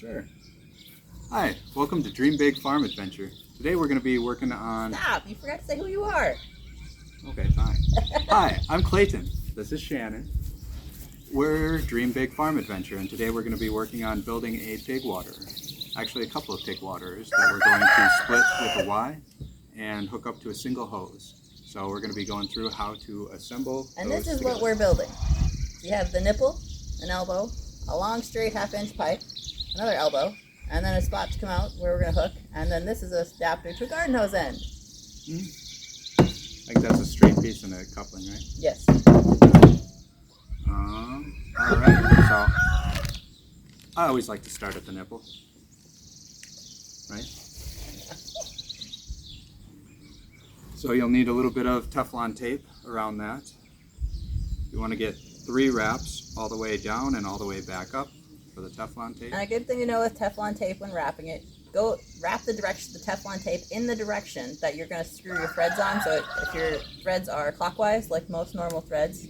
Sure. Hi, welcome to Dream Big Farm Adventure. Today we're going to be working on... Stop! You forgot to say who you are. Okay, fine. Hi, I'm Clayton. This is Shannon. We're Dream Big Farm Adventure, and today we're going to be working on building a pig waterer. Actually, a couple of pig waterers that we're going to split with a Y and hook up to a single hose. So we're going to be going through how to assemble And those this is together. what we're building. You have the nipple, an elbow, a long straight half-inch pipe, another elbow, and then a spot to come out where we're going to hook, and then this is a adapter to a garden hose end. I think that's a straight piece and a coupling, right? Yes. Alright, so I always like to start at the nipple, right? So you'll need a little bit of Teflon tape around that. You want to get 3 wraps all the way down and all the way back up for the Teflon tape. And a good thing to know with Teflon tape when wrapping it, go wrap the Teflon tape in the direction that you're going to screw your threads on. So if your threads are clockwise, like most normal threads,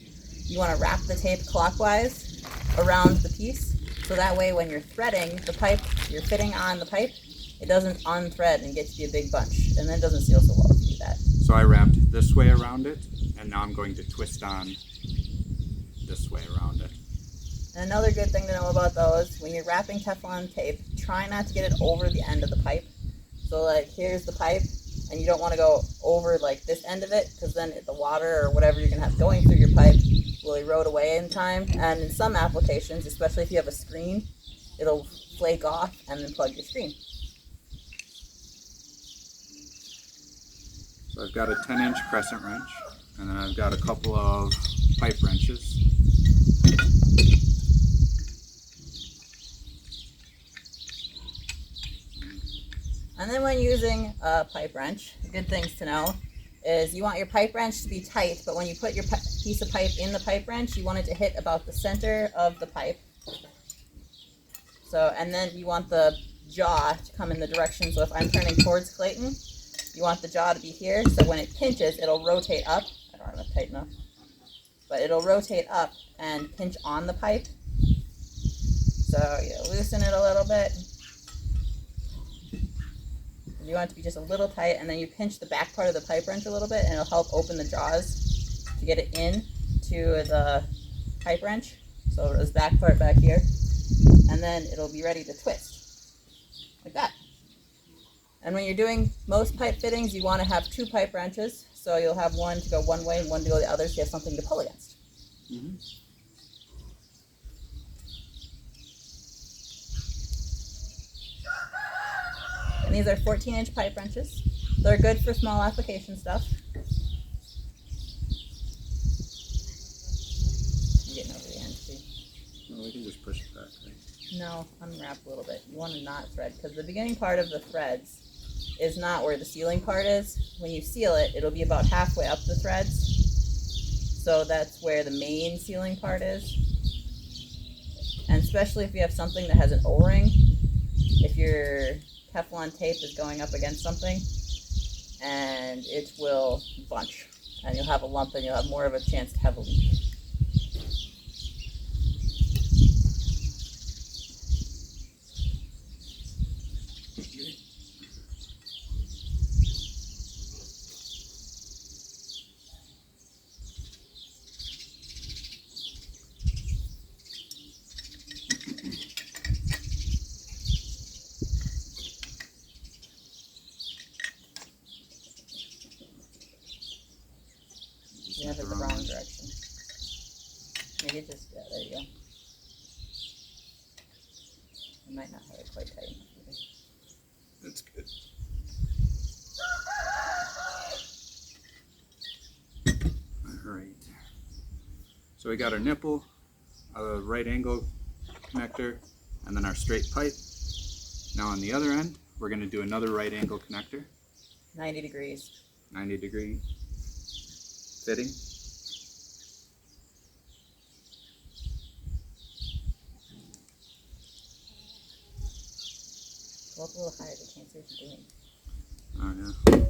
you want to wrap the tape clockwise around the piece. So that way when you're threading the pipe, you're fitting on the pipe, it doesn't unthread and get to be a big bunch. And then it doesn't seal so well if you do that. So I wrapped this way around it, and now I'm going to twist on this way around it. And another good thing to know about those, when you're wrapping Teflon tape, try not to get it over the end of the pipe. So like here's the pipe, and you don't want to go over like this end of it, because then the water or whatever you're going to have going through your pipe will erode away in time. And in some applications, especially if you have a screen, it'll flake off and then plug your screen. So I've got a 10-inch crescent wrench, and then I've got a couple of pipe wrenches. And then when using a pipe wrench, good things to know is you want your pipe wrench to be tight, but when you put your piece of pipe in the pipe wrench, you want it to hit about the center of the pipe. So, and then you want the jaw to come in the direction. So if I'm turning towards Clayton, you want the jaw to be here. So when it pinches, it'll rotate up. I don't have it tight enough, but it'll rotate up and pinch on the pipe. So you loosen it a little bit. You want it to be just a little tight, and then you pinch the back part of the pipe wrench a little bit, and it'll help open the jaws to get it in to the pipe wrench. So this back part back here, and then it'll be ready to twist, like that. And when you're doing most pipe fittings, you want to have 2 pipe wrenches, so you'll have one to go one way and one to go the other, so you have something to pull against. Mm-hmm. And these are 14-inch pipe wrenches. They're good for small application stuff. I'm getting over the end too. No, we can just push it back, right? No, unwrap a little bit. You want to not thread, because the beginning part of the threads is not where the sealing part is. When you seal it, it'll be about halfway up the threads. So that's where the main sealing part is. And especially if you have something that has an O-ring, if your Teflon tape is going up against something, and it will bunch, and you'll have a lump, and you'll have more of a chance to have a leak. You have it the wrong direction. Maybe just, yeah, there you go. I might not have it quite tight enough either. That's good. Alright. So we got our nipple, a right angle connector, and then our straight pipe. Now on the other end, we're going to do another right angle connector. 90 degrees. 90-degree fitting. Go up a little higher, they can't see what you're doing. Oh yeah.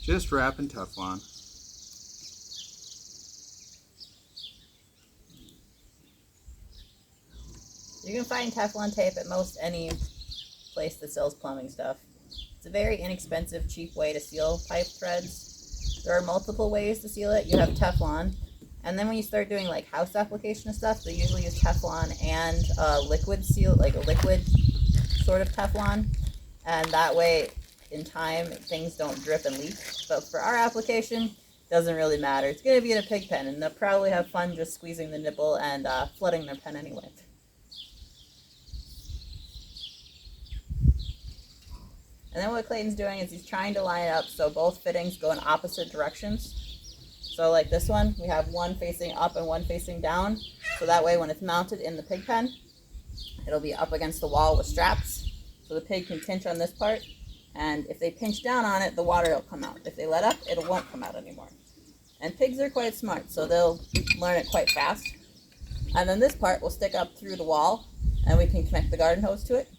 Just wrapping Teflon. You can find Teflon tape at most any place that sells plumbing stuff. It's a very inexpensive, cheap way to seal pipe threads. There are multiple ways to seal it. You have Teflon, and then when you start doing like house application stuff, they usually use Teflon and liquid seal, like a liquid sort of Teflon, and that way in time things don't drip and leak. But for our application, doesn't really matter. It's going to be in a pig pen, and they'll probably have fun just squeezing the nipple and flooding their pen anyway. And then what Clayton's doing is he's trying to line it up so both fittings go in opposite directions. So like this one, we have one facing up and one facing down. So that way when it's mounted in the pig pen, it'll be up against the wall with straps. So the pig can pinch on this part. And if they pinch down on it, the water will come out. If they let up, it won't come out anymore. And pigs are quite smart, so they'll learn it quite fast. And then this part will stick up through the wall, and we can connect the garden hose to it.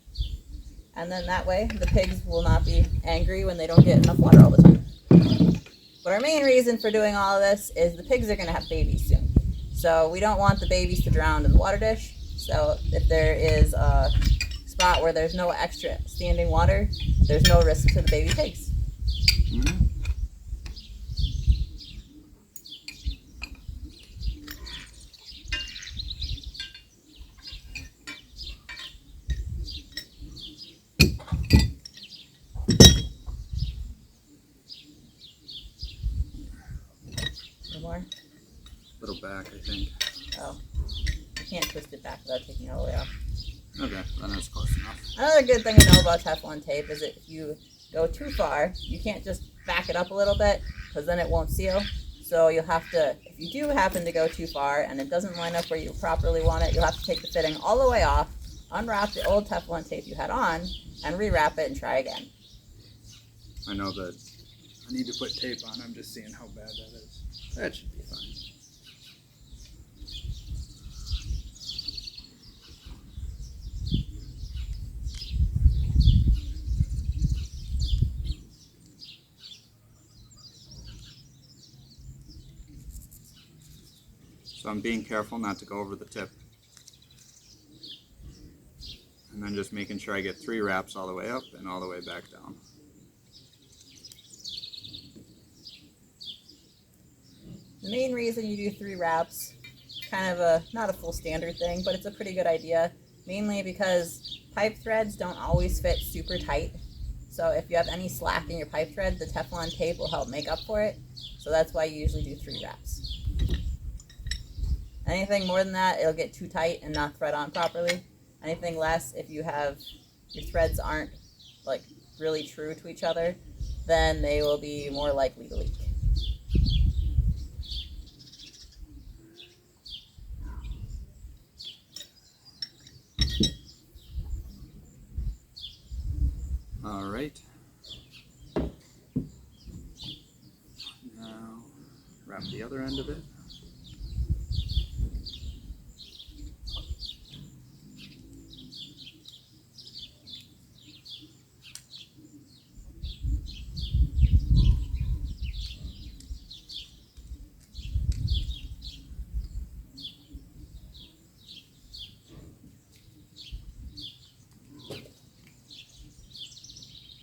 And then that way, the pigs will not be angry when they don't get enough water all the time. But our main reason for doing all of this is the pigs are going to have babies soon. So we don't want the babies to drown in the water dish. So if there is a spot where there's no extra standing water, there's no risk to the baby pigs. Mm-hmm. No more? Little back, I think. Oh. You can't twist it back without taking it all the way off. Okay, then that's close enough. Another good thing to know about Teflon tape is that if you go too far, you can't just back it up a little bit, because then it won't seal. So you'll have to, if you do happen to go too far and it doesn't line up where you properly want it, you'll have to take the fitting all the way off, unwrap the old Teflon tape you had on, and rewrap it and try again. I know that I need to put tape on. I'm just seeing how bad that is. That should be fine. So I'm being careful not to go over the tip. And then just making sure I get 3 wraps all the way up and all the way back down. The main reason you do 3 wraps, kind of a, not a full standard thing, but it's a pretty good idea, mainly because pipe threads don't always fit super tight. So if you have any slack in your pipe thread, the Teflon tape will help make up for it. So that's why you usually do 3 wraps. Anything more than that, it'll get too tight and not thread on properly. Anything less, if you have, your threads aren't like really true to each other, then they will be more likely to leak. All right. Now wrap the other end of it.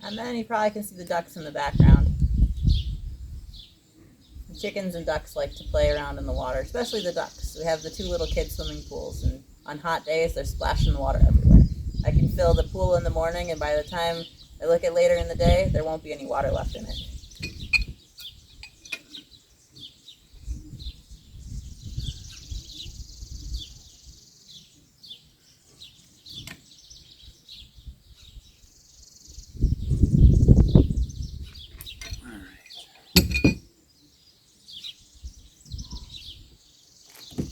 And then you probably can see the ducks in the background. The chickens and ducks like to play around in the water, especially the ducks. We have the 2 little kid swimming pools, and on hot days they're splashing the water everywhere. I can fill the pool in the morning, and by the time I look at later in the day, there won't be any water left in it.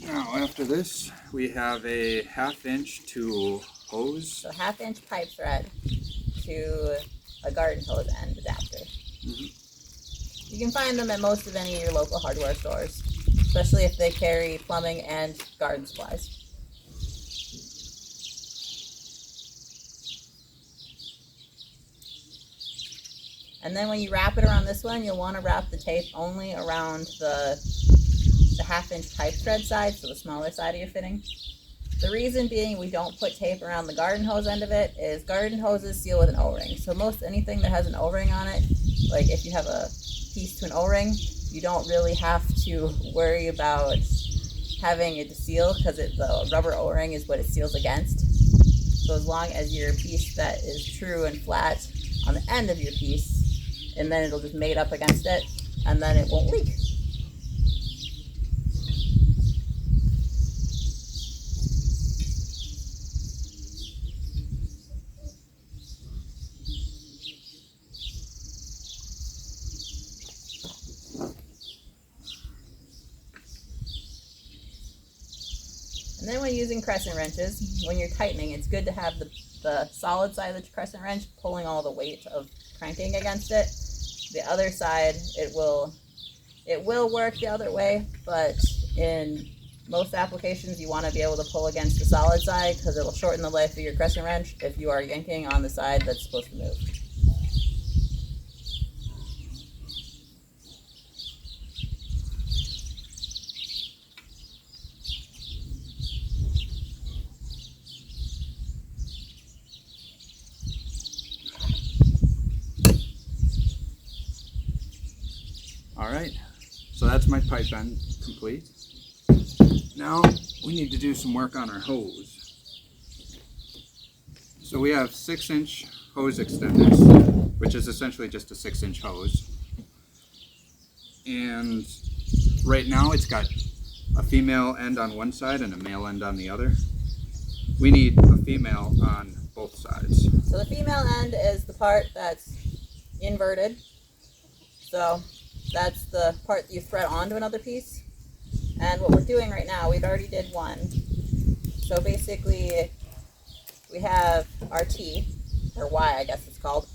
Now after this, we have a 1/2 inch to hose. So 1/2 inch pipe thread to a garden hose end adapter. You can find them at most of any of your local hardware stores, especially if they carry plumbing and garden supplies. And then when you wrap it around this one, you'll want to wrap the tape only around the 1/2 inch pipe thread side, so the smaller side of your fitting. The reason being we don't put tape around the garden hose end of it is garden hoses seal with an O-ring. So most anything that has an O-ring on it, like if you have a piece to an O-ring, you don't really have to worry about having it to seal because the rubber O-ring is what it seals against. So as long as your piece that is true and flat on the end of your piece, and then it'll just mate up against it, and then it won't leak. And then when using crescent wrenches, when you're tightening, it's good to have the solid side of the crescent wrench pulling all the weight of cranking against it. The other side, it will work the other way, but in most applications you want to be able to pull against the solid side because it will shorten the life of your crescent wrench if you are yanking on the side that's supposed to move. Alright, so that's my pipe end complete. Now we need to do some work on our hose. So we have 6-inch hose extenders, which is essentially just a 6-inch hose. And right now it's got a female end on one side and a male end on the other. We need a female on both sides. So the female end is the part that's inverted. So that's the part that you thread onto another piece. And what we're doing right now, we've already did one. So basically we have our T, or Y I guess it's called,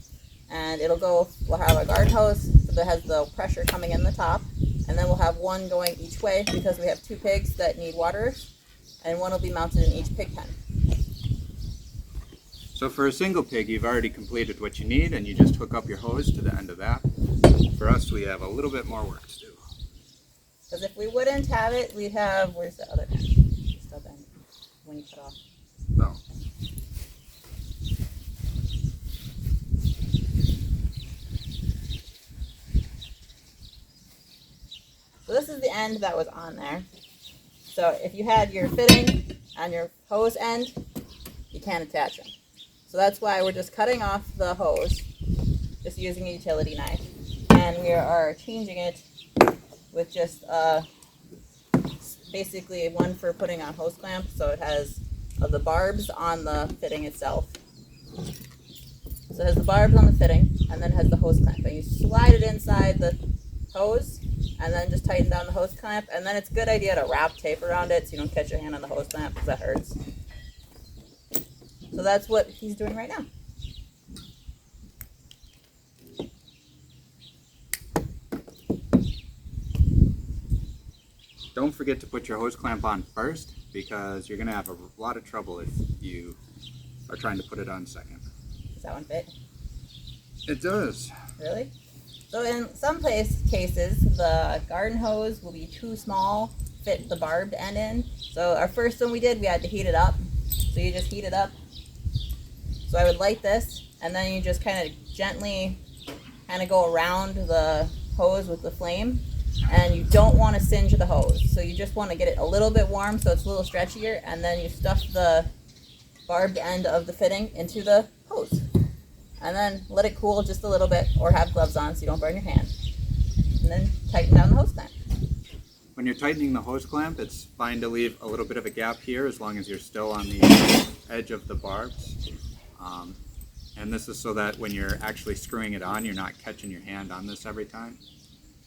and we'll have a garden hose that has the pressure coming in the top, and then we'll have one going each way because we have 2 pigs that need waterers, and one will be mounted in each pig pen. So for a single pig, you've already completed what you need and you just hook up your hose to the end of that. For us, we have a little bit more work to do. Because if we wouldn't have it, we'd have, where's the other end? The stub end, when you cut off. No. So this is the end that was on there. So if you had your fitting on your hose end, you can't attach them. So that's why we're just cutting off the hose, just using a utility knife. And we are changing it with just basically one for putting on hose clamp, so it has the barbs on the fitting itself. So it has the barbs on the fitting, and then it has the hose clamp. And you slide it inside the hose, and then just tighten down the hose clamp. And then it's a good idea to wrap tape around it so you don't catch your hand on the hose clamp because that hurts. So that's what he's doing right now. Don't forget to put your hose clamp on first because you're going to have a lot of trouble if you are trying to put it on second. Does that one fit? It does. Really? So in some cases, the garden hose will be too small, fit the barbed end in. So our first one we did, we had to heat it up. So you just heat it up. So I would light this, and then you just kind of gently go around the hose with the flame. And you don't want to singe the hose. So you just want to get it a little bit warm so it's a little stretchier, and then you stuff the barbed end of the fitting into the hose. And then let it cool just a little bit, or have gloves on so you don't burn your hand. And then tighten down the hose clamp. When you're tightening the hose clamp, it's fine to leave a little bit of a gap here as long as you're still on the edge of the barbs. And this is so that when you're actually screwing it on, you're not catching your hand on this every time.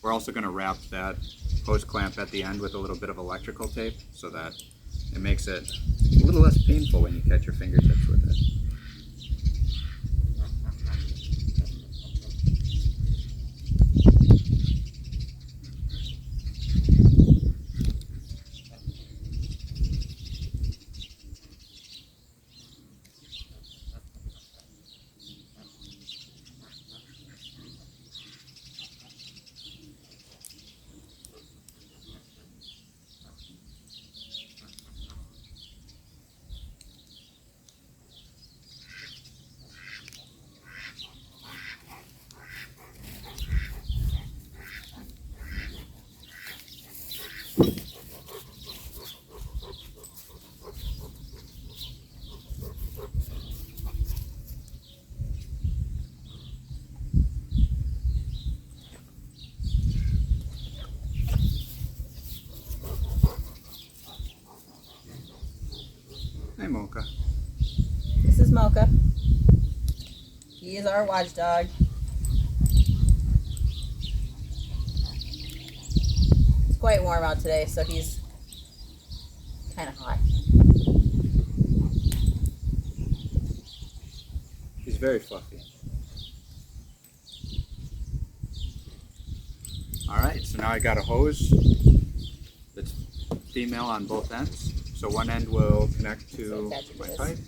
We're also going to wrap that hose clamp at the end with a little bit of electrical tape so that it makes it a little less painful when you catch your fingertips with it. Hi, Mocha. This is Mocha. He is our watchdog. It's quite warm out today, so he's kind of hot. He's very fluffy. Alright, so now I got a hose that's female on both ends. So one end will connect to my pipe.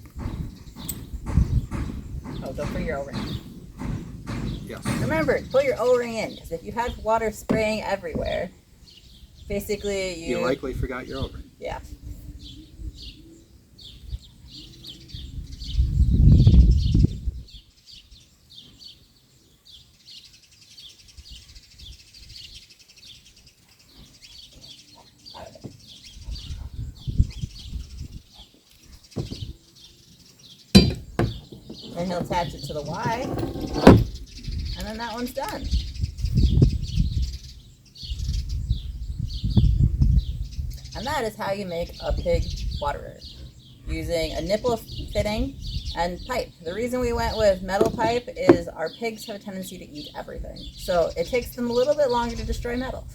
Oh, don't put your O-ring. Yes. Remember, put your O-ring in, because if you had water spraying everywhere, basically You likely forgot your O-ring. Yeah. Then he'll attach it to the Y, and then that one's done. And that is how you make a pig waterer, using a nipple fitting and pipe. The reason we went with metal pipe is our pigs have a tendency to eat everything. So it takes them a little bit longer to destroy metal.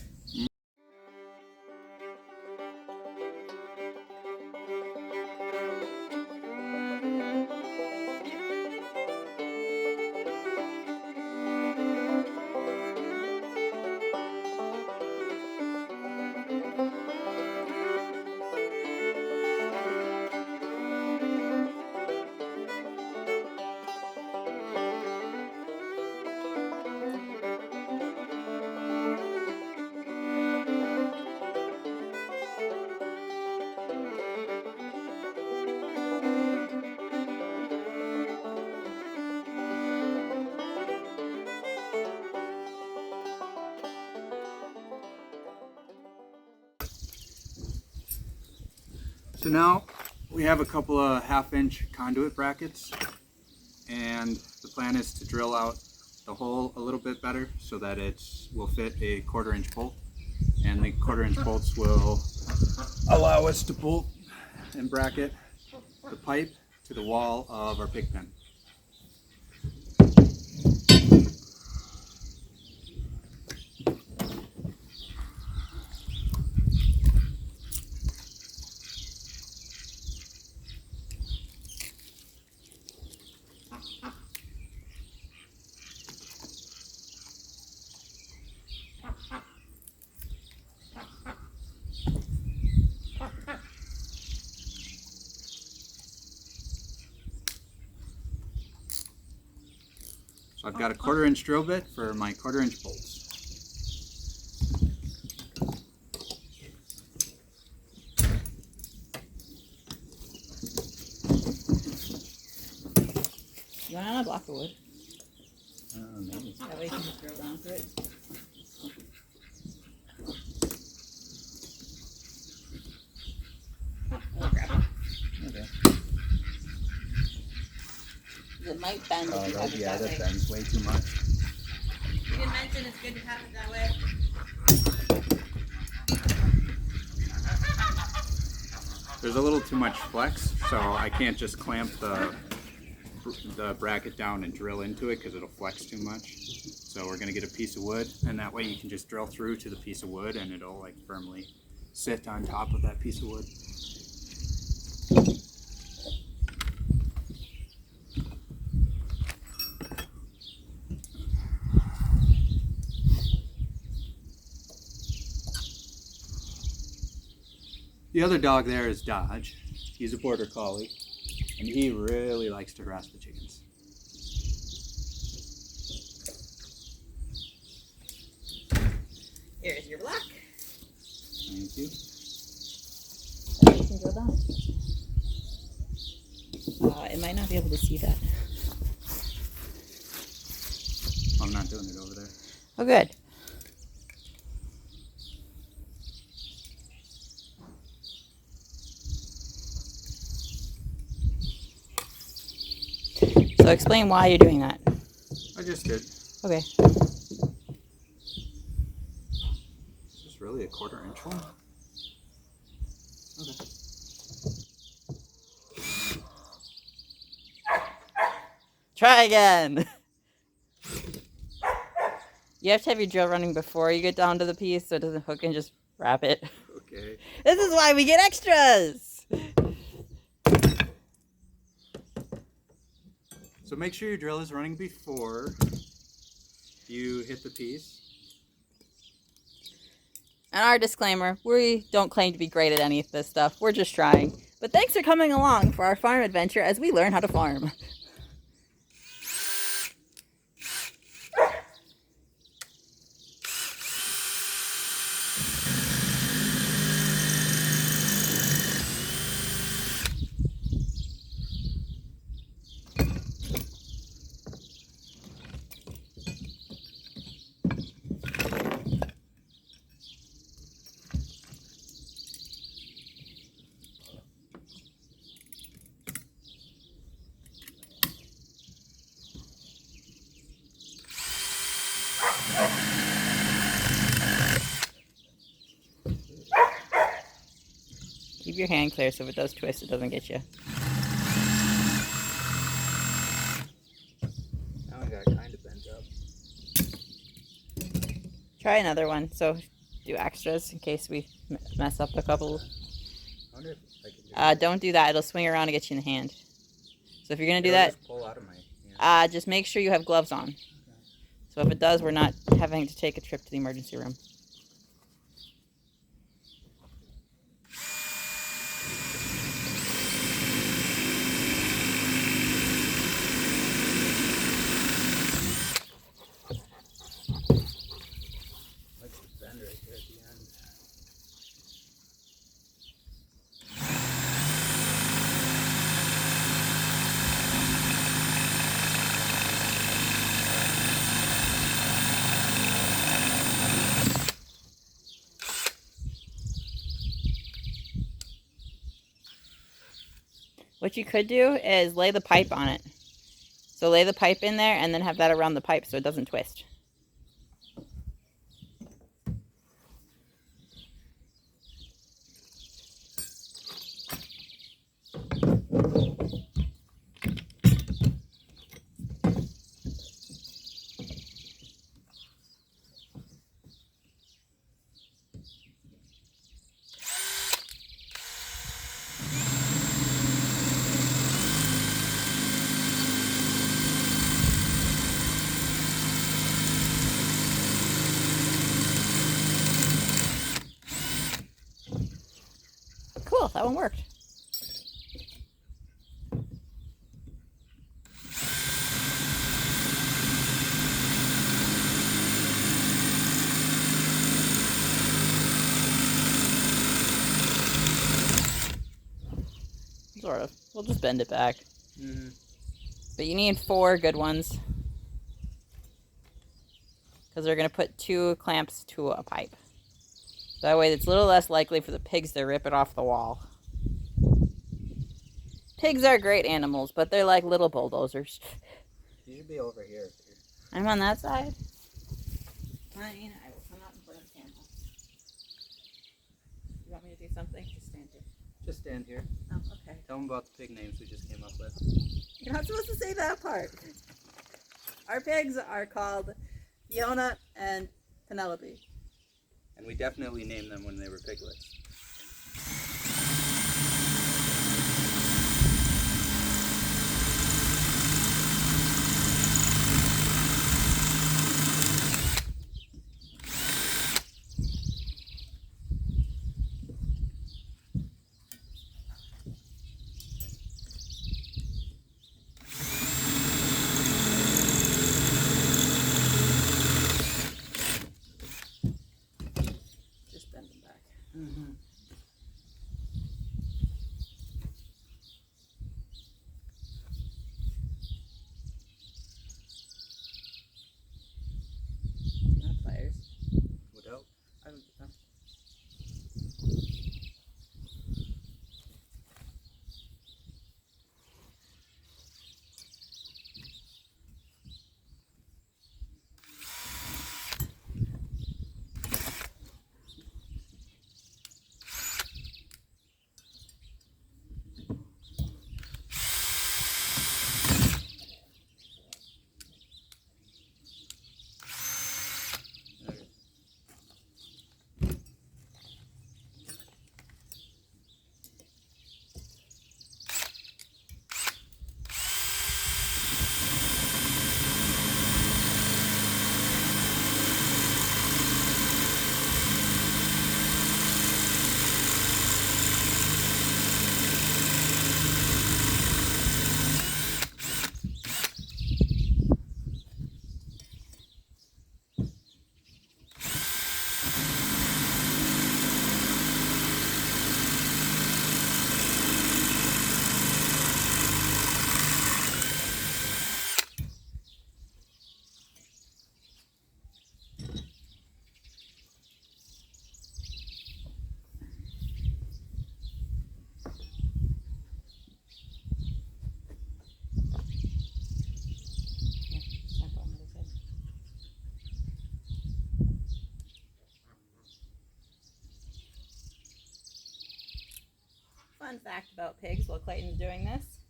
So now we have a couple of 1/2-inch conduit brackets, and the plan is to drill out the hole a little bit better so that it will fit a 1/4-inch bolt, and the 1/4-inch bolts will allow us to bolt and bracket the pipe to the wall of our pig pen. So I've got a 1/4-inch drill bit for my 1/4-inch bolts. You want another block of wood? Maybe. That way you can just drill down through it. I'll grab it. Okay. It might bend if you have it that way. That bends way too much. You didn't mention it's good to have it that way. There's a little too much flex, so I can't just clamp the bracket down and drill into it because it'll flex too much. So we're going to get a piece of wood, and that way you can just drill through to the piece of wood and it'll like firmly sit on top of that piece of wood. The other dog there is Dodge. He's a border collie, and he really likes to harass the chickens. Here's your block. Thank you. And you can drill down. It might not be able to see that. I'm not doing it over there. Oh, good. So explain why you're doing that. I just did. Okay. Is this really a 1/4-inch one? Okay. Try again. You have to have your drill running before you get down to the piece so it doesn't hook and just wrap it. Okay. This is why we get extras. So make sure your drill is running before you hit the piece. And our disclaimer, we don't claim to be great at any of this stuff. We're just trying. But thanks for coming along for our farm adventure as we learn how to farm. Keep your hand clear so if it does twist, it doesn't get you. Now I got kind of bent up. Try another one. So do extras in case we mess up a couple. I wonder if I can do Don't do that. It'll swing around and get you in the hand. So if you're going to do It'll that, just pull out of my hand. just make sure you have gloves on. So if it does, we're not having to take a trip to the emergency room. Like the bend right there at the end. What you could do is lay the pipe on it. So lay the pipe in there and then have that around the pipe so it doesn't twist. Cool, that one worked. Sort of. We'll just bend it back. Mm-hmm. But you need 4 good ones. Because they're going to put 2 clamps to a pipe. That way it's a little less likely for the pigs to rip it off the wall. Pigs are great animals, but they're like little bulldozers. You should be over here. I'm on that side. Fine, I will come out in front of the camera. You want me to do something? Just stand here. Just stand here. Oh, okay. Tell them about the pig names we just came up with. You're not supposed to say that part. Our pigs are called Fiona and Penelope. And we definitely named them when they were piglets. Just bend them back. Mm-hmm. Not pliers. Would help. I don't get them. fun fact about pigs while Clayton's doing this.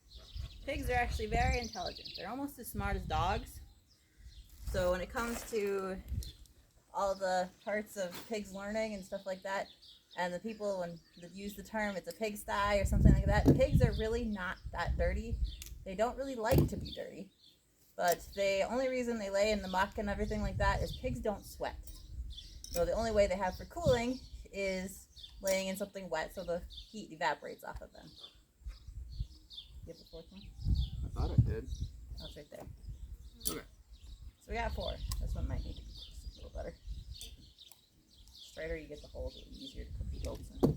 Pigs are actually very intelligent. They're almost as smart as dogs. So when it comes to all the parts of pigs learning and stuff like that, and the people when that use the term it's a pigsty or something like that, pigs are really not that dirty. They don't really like to be dirty. But the only reason they lay in the muck and everything like that is pigs don't sweat. So the only way they have for cooling is laying in something wet so the heat evaporates off of them. You have the fourth one? I thought I did. Oh, it's right there. Okay. So we got 4. This one might need to be just a little better. Straighter you get the holes, it'll be easier to put the bolts in.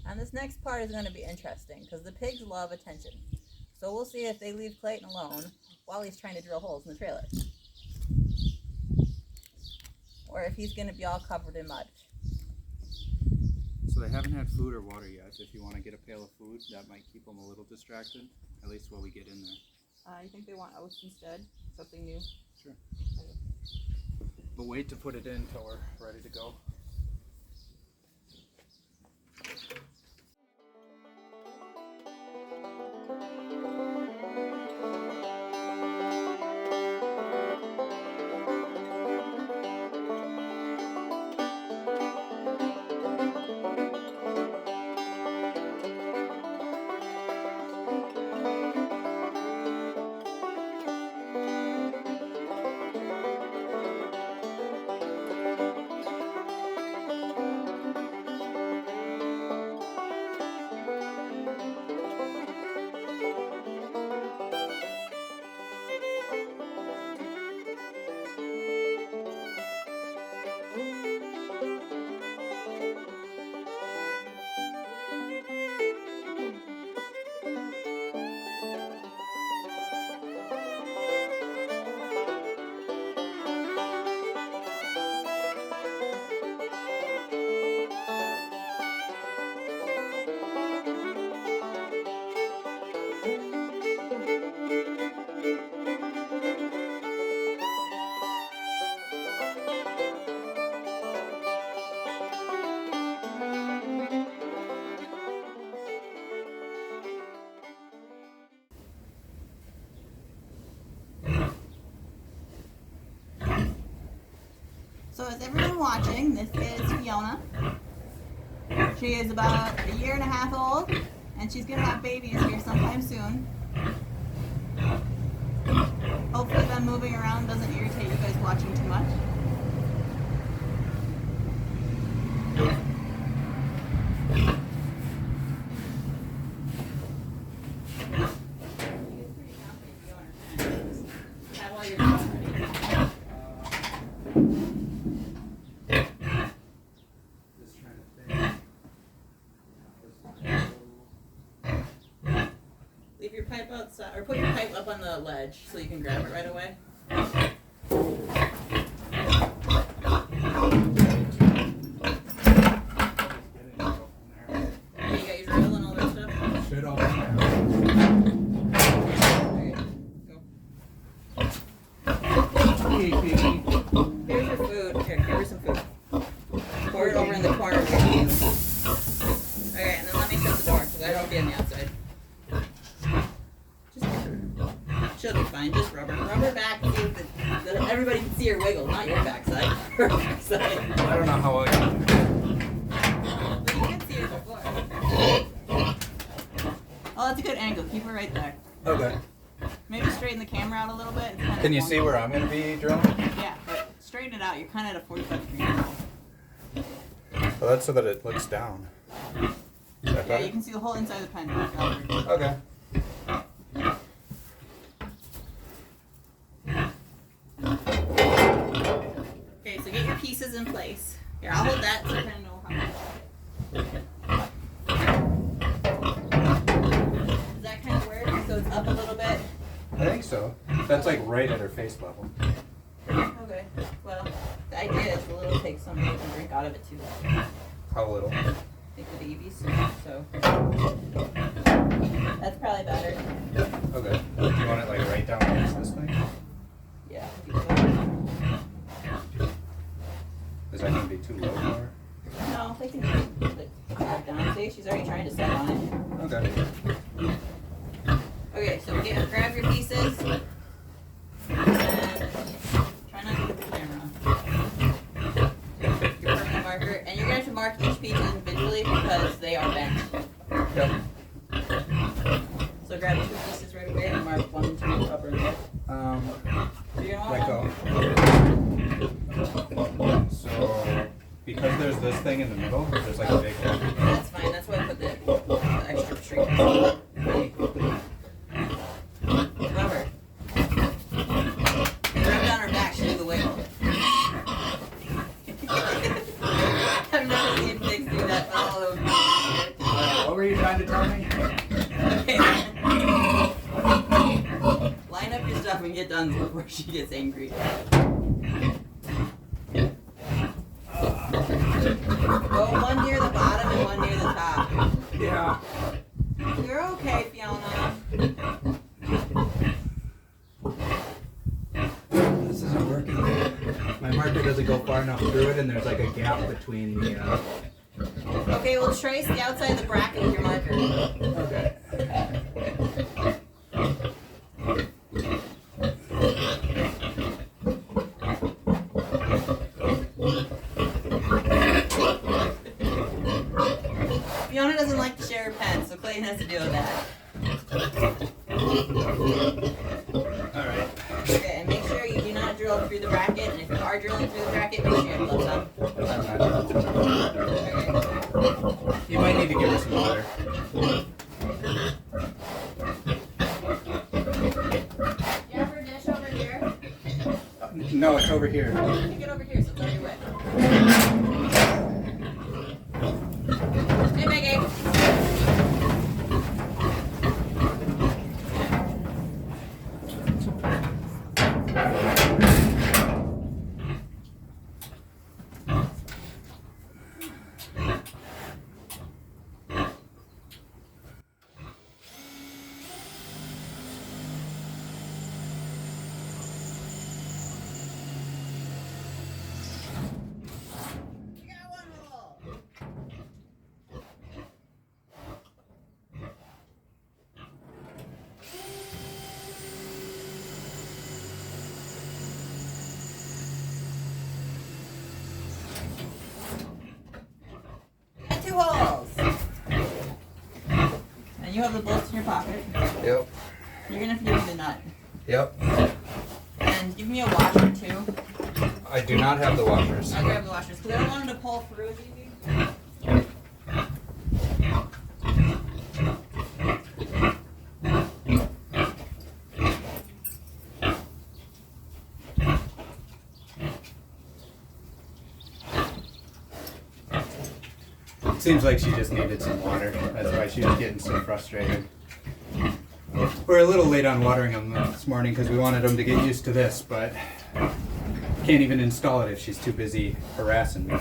And this next part is going to be interesting because the pigs love attention. So we'll see if they leave Clayton alone while he's trying to drill holes in the trailer. Or if he's going to be all covered in mud. So they haven't had food or water yet. If you want to get a pail of food, that might keep them a little distracted, at least while we get in there. You think they want oats instead? Something new? Sure. But wait to put it in until we're ready to go. So as everyone watching, this is Fiona. She is about 1.5 years old, and she's going to have babies here sometime soon. Hopefully them moving around doesn't irritate you guys watching too much. Leave your pipe outside, or put your pipe up on the ledge so you can grab it right away. You got your drill and all that stuff? Straight all in there. Here's your food. Here, give her some food. Pour it over in the corner of your hands. Okay, and then let me shut the door because I don't be on the outside. She'll be fine. Just rub her back. See if everybody can see her wiggle, not your backside. Her backside. I don't know how I can. But you can see her before. Oh, that's a good angle. Keep her right there. Okay. Maybe straighten the camera out a little bit. It's Can you see where I'm going to be drilling? Yeah, but straighten it out. You're kind of at a 45-degree angle. Well, that's so that it looks down. Is that Yeah, better? you can see the whole inside of the pen. Okay. Okay, so get your pieces in place. Here, I'll hold that so you kind of know how much. Does that kind of work? So it's up a little bit? I think so. That's like right at her face level. Okay. Well, the idea is the little pig someday can drink out of it too. How little? Like the babies. So that's probably better. Okay. Do you want it like grab your pieces. And try not to hit the camera. Your permanent marker. And you're going to have to mark each piece individually because they are bent. Yep. So grab 2 pieces right away and mark 1 and 2 upper and lip. So you're gonna Let go. So, because there's this thing in the middle, there's like a big one. That's fine. That's why I put the extra string. Rubber. Grab down her back. She do the wiggle. I've never seen pigs do that, but all of them. What were you trying to tell me? Line up your stuff and get done before she gets angry. Go one near the bottom and one near the top. Yeah. You're okay, Fiona. This isn't working. My marker doesn't go far enough through it, and there's like a gap between the. Okay, we'll trace the outside of the bracket with your marker. Okay. Fiona doesn't like to share her pen, so Clayton has to deal with that. Alright. Okay, and make sure you do not drill through the bracket, and if you are drilling through the bracket, make sure you have gloves on. Okay. You might need to give her some water. You have her dish over here? No, it's over here. Take it over here, so it's on your way. Hey, Maggie. Holes. And you have the bolts in your pocket. Yep. You're gonna have to give me the nut. Yep. And give me a washer too. I do not have the washers. I'll grab the washers because I don't want them to pull through as easy. Seems like she just needed some water. That's why she was getting so frustrated. We're a little late on watering them this morning because we wanted them to get used to this, but can't even install it if she's too busy harassing me.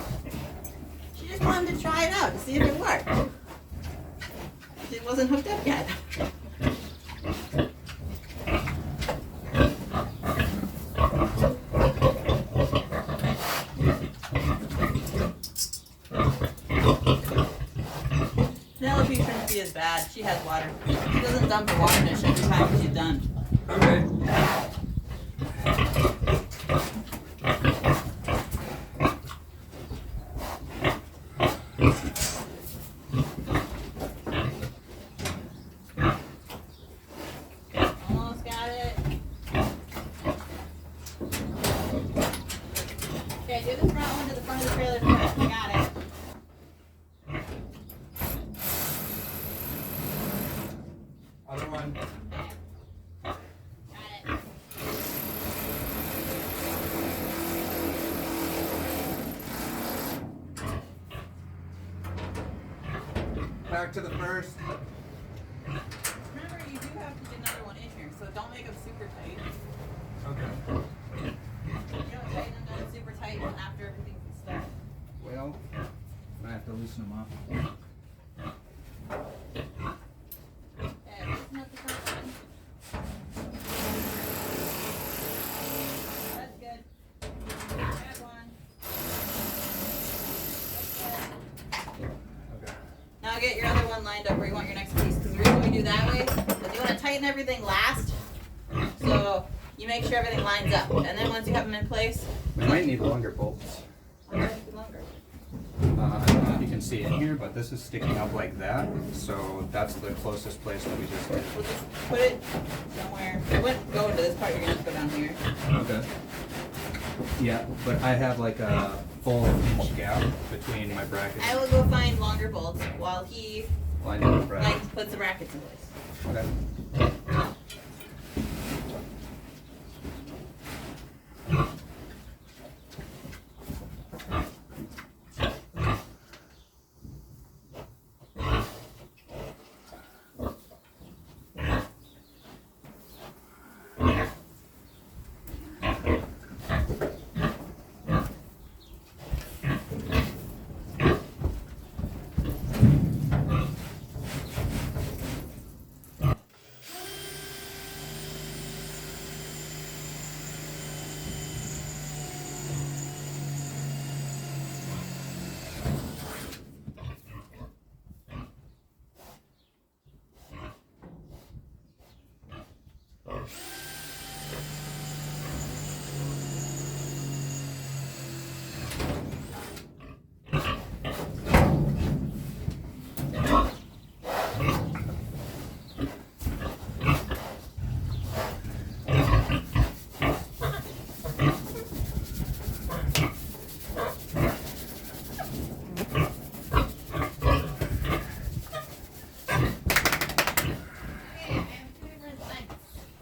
She just wanted to try it out to see if it worked. It wasn't hooked up yet. Penelope shouldn't be as bad. She has water. She doesn't dump her water dish every time she's done. Okay. Almost got it. Okay, do the front one to the front of the trailer first. I got it. Other one. Got it. Back to the first. Remember, you do have to get another one in here, so don't make them super tight. Okay. You don't tighten them down super tight after everything's stuck. Well, I have to loosen them up. Okay, loosen up the front one. That's good. That one. That's good. Okay. Now get your other one lined up where you want your next piece. Because the reason we do that way is you want to tighten tighten everything last. So you make sure everything lines up. And then once you have them in place, We might need longer bolts. longer. I don't know if you can see in here, but this is sticking up like that. So that's the closest place that we just did. We'll just put it somewhere. It wouldn't go into this part, you're gonna have to go down here. Okay. Yeah, but I have like a full inch gap between my brackets. I will go find longer bolts while he Lined up with brackets. puts the brackets in place. Okay.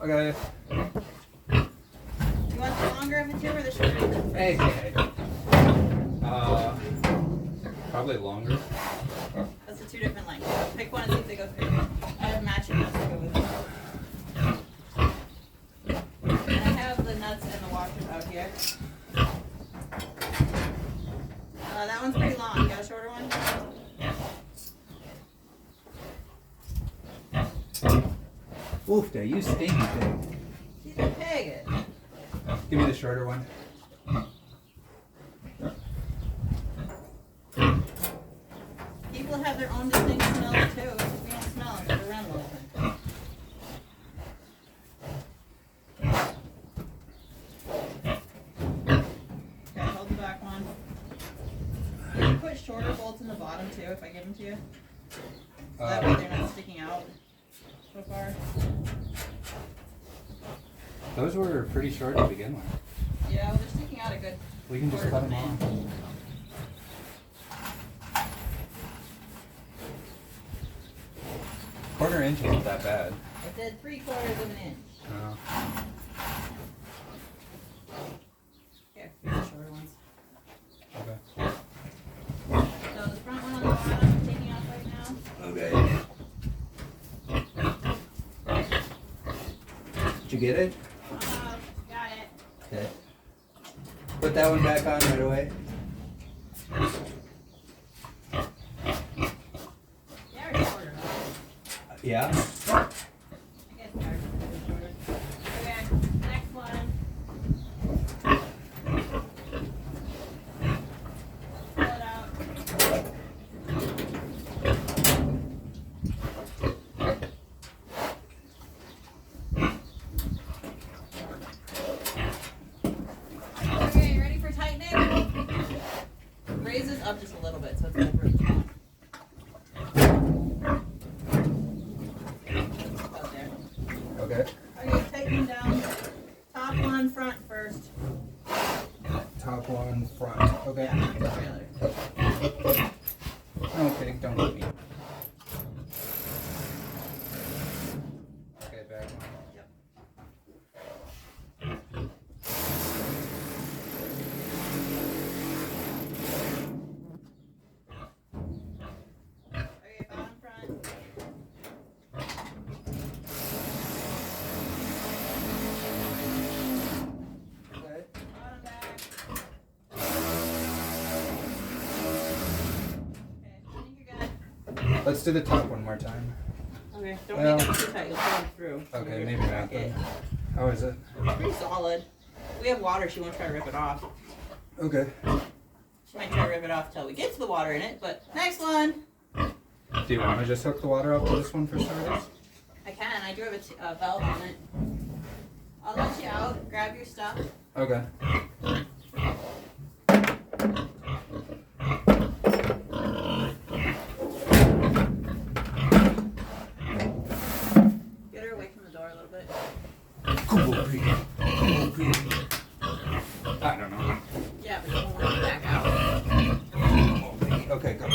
Okay. You want the longer of the two or the shorter of the two? Hey. Probably longer. That's the two different lengths. Pick one and see if they go through. I have matching nuts to go with it. And I have the nuts and the washers out here. That one's pretty long. You got a shorter one? Oof, there, you stinky pig. She's a pig. Give me the shorter one. People have their own distinct smells too. We don't smell them, but around a little bit. Okay, hold the back one. You can put shorter bolts in the bottom too if I give them to you. So that way they're not sticking out so far. Those were pretty short to begin with. Yeah, well, they're sticking out a good. We can just cut them off. Quarter inch isn't that bad. I said 3/4 of an inch. Here, here's the shorter ones. Okay. So the front one on the bottom, I'm taking off right now. Okay. Did you get it? Got it. Okay. Put that one back on right away. Yeah, already shorter. Yeah. I guess they're shorter. Okay, next one. Pull it out. Okay, ready for tightening? Raise this up just a little bit so it's over the top. About there. Okay. Okay, tighten down. Top one, front first. Top one, front. Okay. Yeah, trailer. Okay, don't hit me. Okay, back one. Yep. Okay, bottom front. Okay. Bottom back. Okay, I think you're good. Let's do the top one more time. Okay, don't Well- make it too tight. You'll pull it through. Okay, maybe not then. How is it? It's pretty solid. We have water. She won't try to rip it off. Okay. She might try to rip it off till we get to the water in it. But next one. Do you want to just hook the water up to this one for starters? I can. I do have a belt on it. I'll let you out. Grab your stuff. Okay. Get her away from the door a little bit. I don't know. Yeah, but you don't want to back out. Okay, go.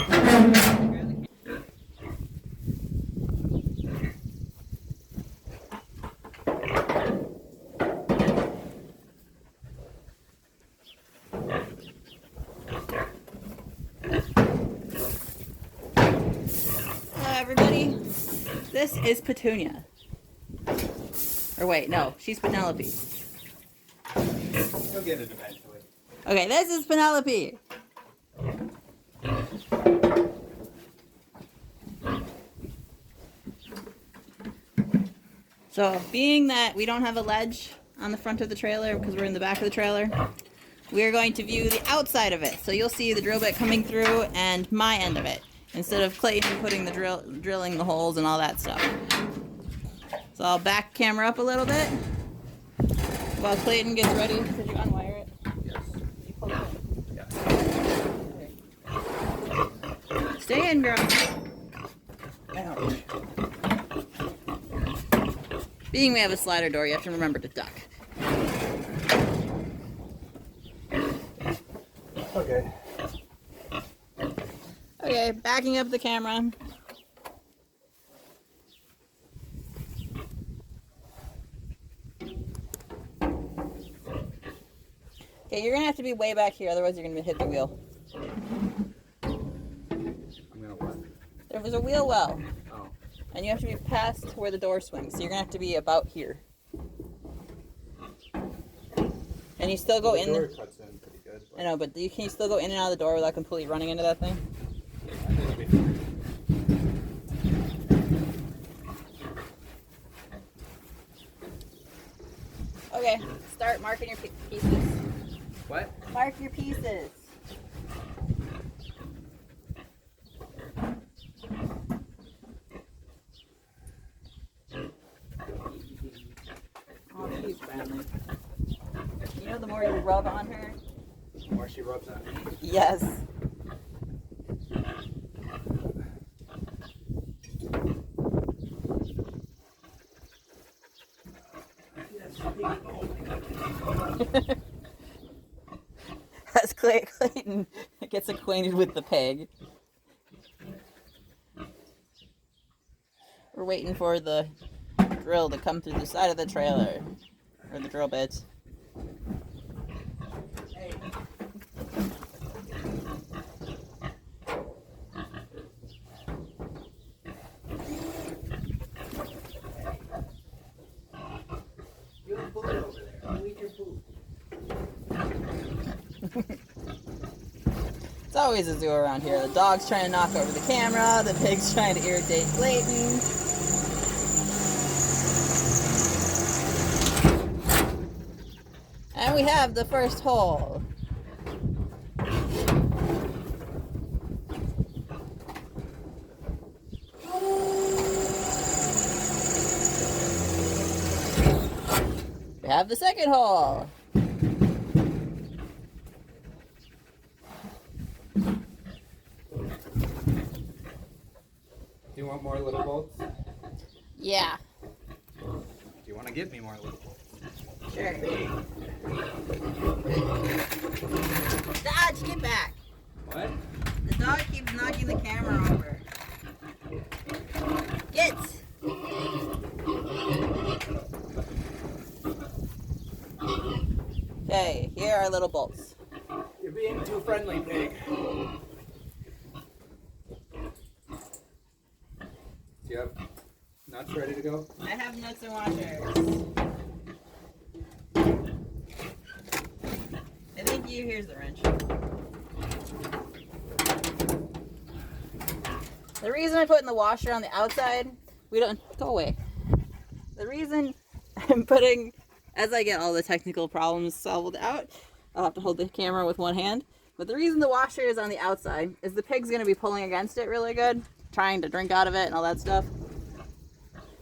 Hello, everybody. This is Petunia. Or wait, no, she's Penelope. You'll get it eventually. Okay, this is Penelope. So, being that we don't have a ledge on the front of the trailer because we're in the back of the trailer, we are going to view the outside of it. So you'll see the drill bit coming through and my end of it, instead of Clayton putting the drilling the holes and all that stuff. So I'll back camera up a little bit while Clayton gets ready. Did you unwire it? Yes. You pulled it in. Yeah. Stay in, girl. Ouch. Being we have a slider door, you have to remember to duck. Okay. Okay, backing up the camera. Okay, you're gonna have to be way back here, otherwise you're gonna hit the wheel. I'm gonna what? There was a wheel well, Oh. and you have to be past where the door swings, so you're gonna have to be about here. And you still go in. The door cuts in pretty good. I know, but can you still go in and out of the door without completely running into that thing? I think it'll be fine. Okay, start marking your pieces. What? Mark your pieces. Oh, she's friendly. You know, the more you rub on her, The more she rubs on me. yes. As Clayton gets acquainted with the pig. We're waiting for the drill to come through the side of the trailer. Or the drill bits. Hey. You have food over there. I'll eat your food. It's always a zoo around here. The dog's trying to knock over the camera, the pig's trying to irritate Clayton. And we have the first hole. We have the second hole. Do you want more little bolts? Yeah, Do you want to give me more little bolts? sure. Dodge, get back. What? The dog keeps knocking the camera over. Get! Okay, here are little bolts. You're being too friendly, pig. Do you have nuts ready to go? I have nuts and washers. I think here's the wrench. The reason I put in the washer on the outside, go away. The reason I'm putting, as I get all the technical problems solved out, I'll have to hold the camera with one hand. But the reason the washer is on the outside is the pig's going to be pulling against it really good, trying to drink out of it and all that stuff.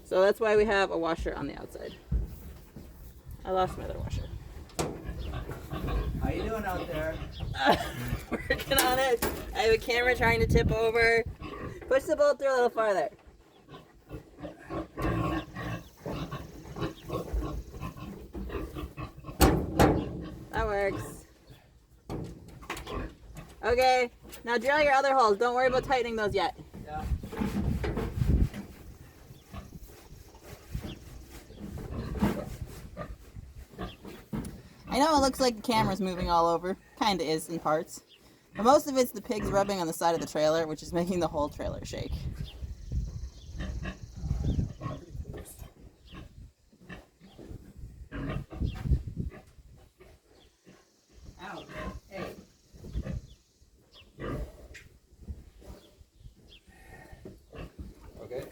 So that's why we have a washer on the outside. I lost my other washer. How you doing out there? Working on it. I have a camera trying to tip over. Push the bolt through a little farther. That works. Okay, now drill your other holes. Don't worry about tightening those yet. Yeah. I know it looks like the camera's moving all over. Kinda is in parts. But most of it's the pigs rubbing on the side of the trailer, which is making the whole trailer shake. Ow. Hey. Okay.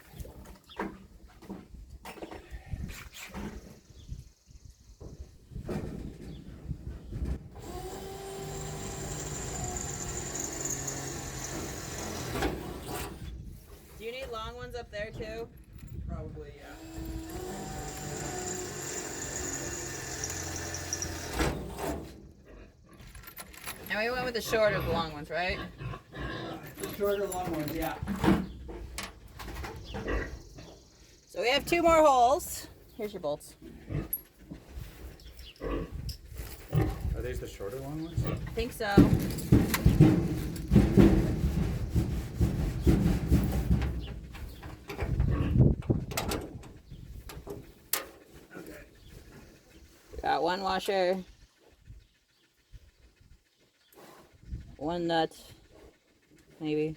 Do you need long ones up there too? Probably, yeah. And we went with the shorter of the long ones, right? Shorter, long ones, yeah. So we have 2 more holes. Here's your bolts. Are these the shorter, long ones? I think so. Okay. Got 1 washer. 1 nut. Maybe.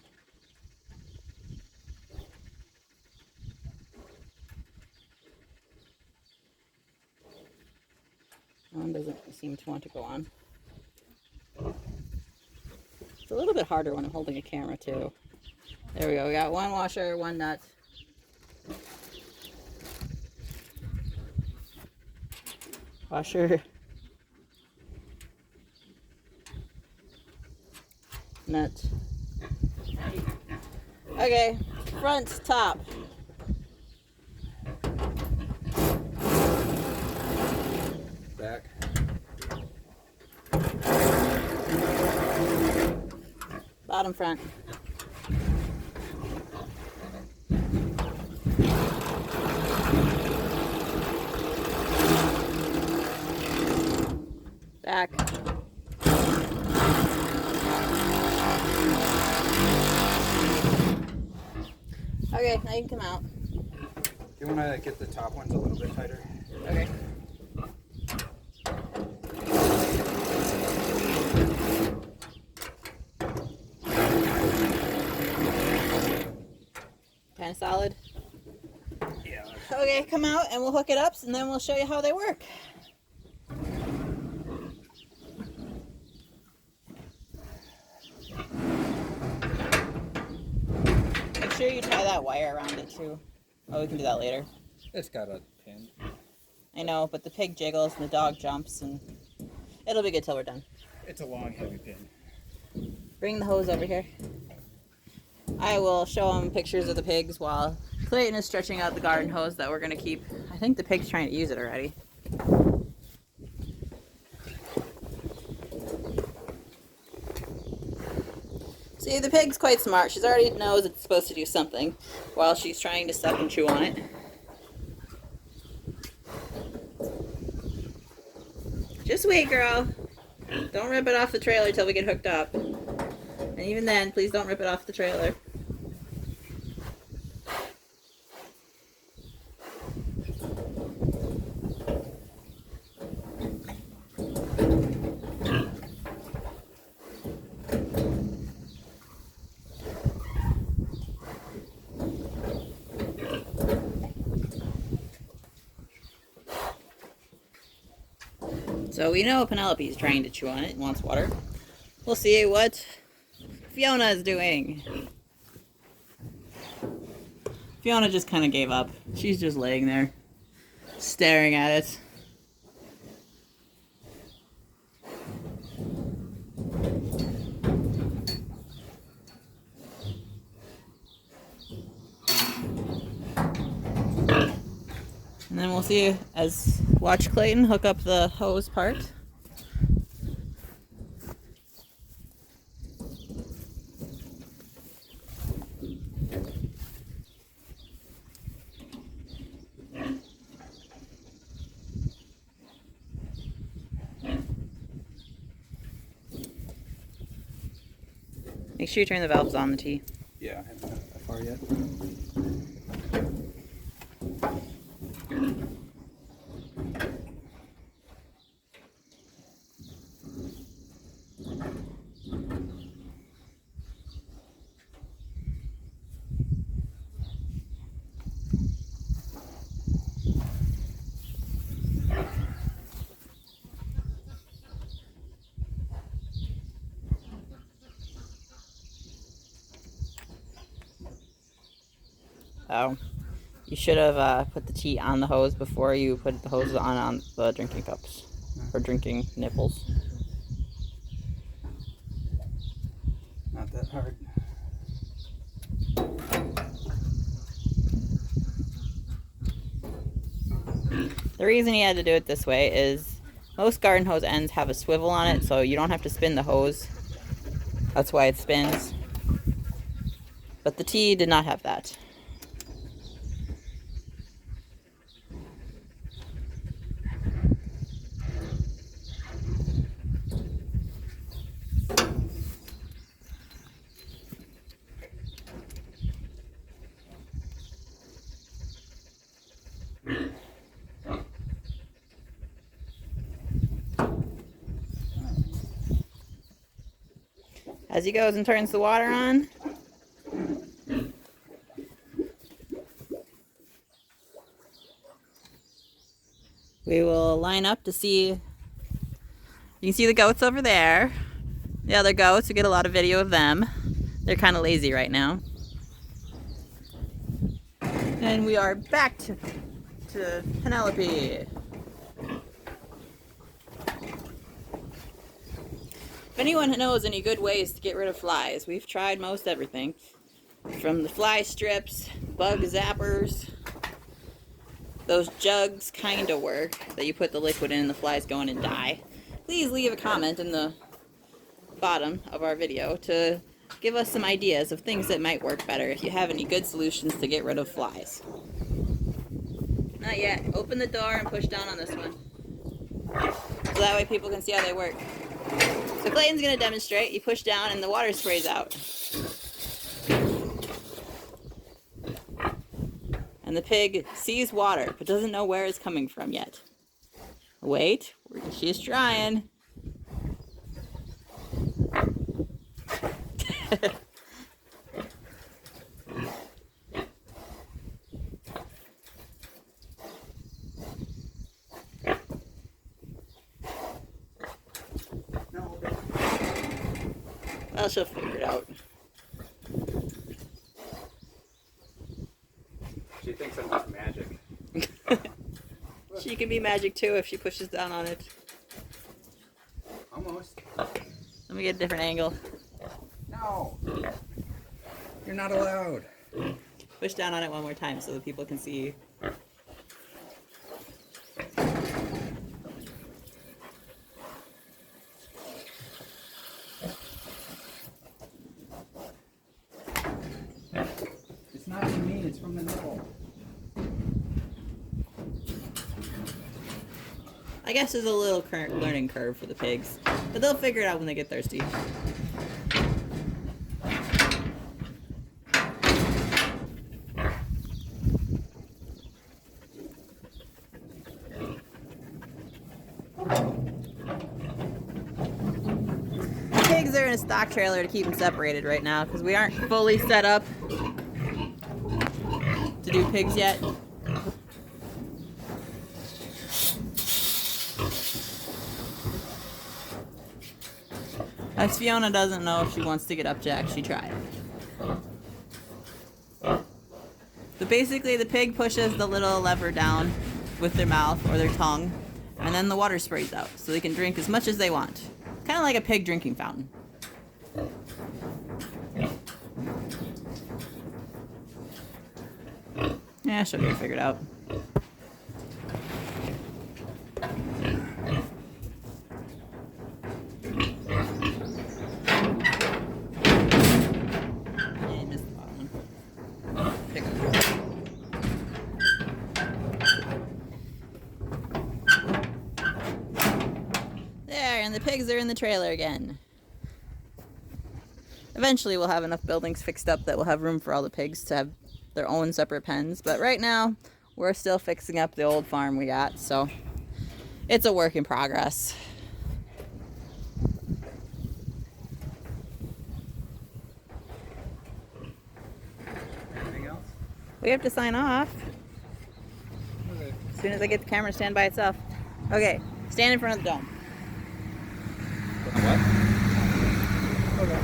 One doesn't seem to want to go on. It's a little bit harder when I'm holding a camera too. There we go. We got 1 washer, 1 nut. Washer. Nut. Okay, front, top. Back. Bottom, front. Back. Okay, now you can come out. Do you want to get the top ones a little bit tighter? Okay. Kind of solid. Yeah. Okay, come out and we'll hook it up and then we'll show you how they work. Make sure you tie that wire around it too. Oh, we can do that later. It's got a pin. I know, but the pig jiggles and the dog jumps and it'll be good till we're done. It's a long, heavy pin. Bring the hose over here. I will show them pictures of the pigs while Clayton is stretching out the garden hose that we're going to keep. I think the pig's trying to use it already. See, the pig's quite smart. She's already knows it's supposed to do something while she's trying to suck and chew on it. Just wait, girl. Don't rip it off the trailer till we get hooked up. And even then, please don't rip it off the trailer. So we know Penelope's trying to chew on it and wants water. We'll see what Fiona is doing. Fiona just kind of gave up. She's just laying there, staring at it. And then we'll see as watch Clayton hook up the hose part. Make sure you turn the valves on the T. Yeah, I haven't got that far yet. Oh, you should have put the T on the hose before you put the hose on the drinking cups or drinking nipples. Not that hard. The reason he had to do it this way is most garden hose ends have a swivel on it, so you don't have to spin the hose. That's why it spins. But the T did not have that. As he goes and turns the water on, we will line up to see. You can see the goats over there. The other goats, we get a lot of video of them. They're kind of lazy right now. And we are back to Penelope. If anyone knows any good ways to get rid of flies, we've tried most everything. From the fly strips, bug zappers, those jugs kind of work that you put the liquid in and the flies go in and die. Please leave a comment in the bottom of our video to give us some ideas of things that might work better if you have any good solutions to get rid of flies. Not yet. Open the door and push down on this one. So that way people can see how they work. So Clayton's going to demonstrate. You push down and the water sprays out. And the pig sees water, but doesn't know where it's coming from yet. Wait, she's trying. Well, she'll figure it out. She thinks I'm just magic. She can be magic too if she pushes down on it. Almost. Let me get a different angle. No! You're not allowed. Push down on it one more time so that people can see. It's not from me, it's from the nipple. I guess there's a little learning curve for the pigs, but they'll figure it out when they get thirsty. Pigs are in a stock trailer to keep them separated right now because we aren't fully set up to do pigs yet. As Fiona doesn't know if she wants to get up to actually try it. But basically the pig pushes the little lever down with their mouth or their tongue, and then the water sprays out so they can drink as much as they want. Kind of like a pig drinking fountain. Yeah, she'll get it figured out. and the pigs are in the trailer again. Eventually we'll have enough buildings fixed up that we'll have room for all the pigs to have their own separate pens, but right now we're still fixing up the old farm we got, so it's a work in progress. Anything else? We have to sign off. Okay. As soon as I get the camera to stand by itself. Okay, stand in front of the dome. What? Okay.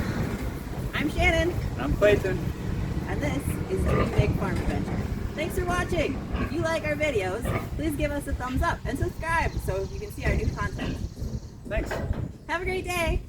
I'm Shannon. I'm Clayton. And this is Dream Big Farm Adventure. Thanks for watching. If you like our videos, please give us a thumbs up and subscribe so you can see our new content. Thanks. Have a great day.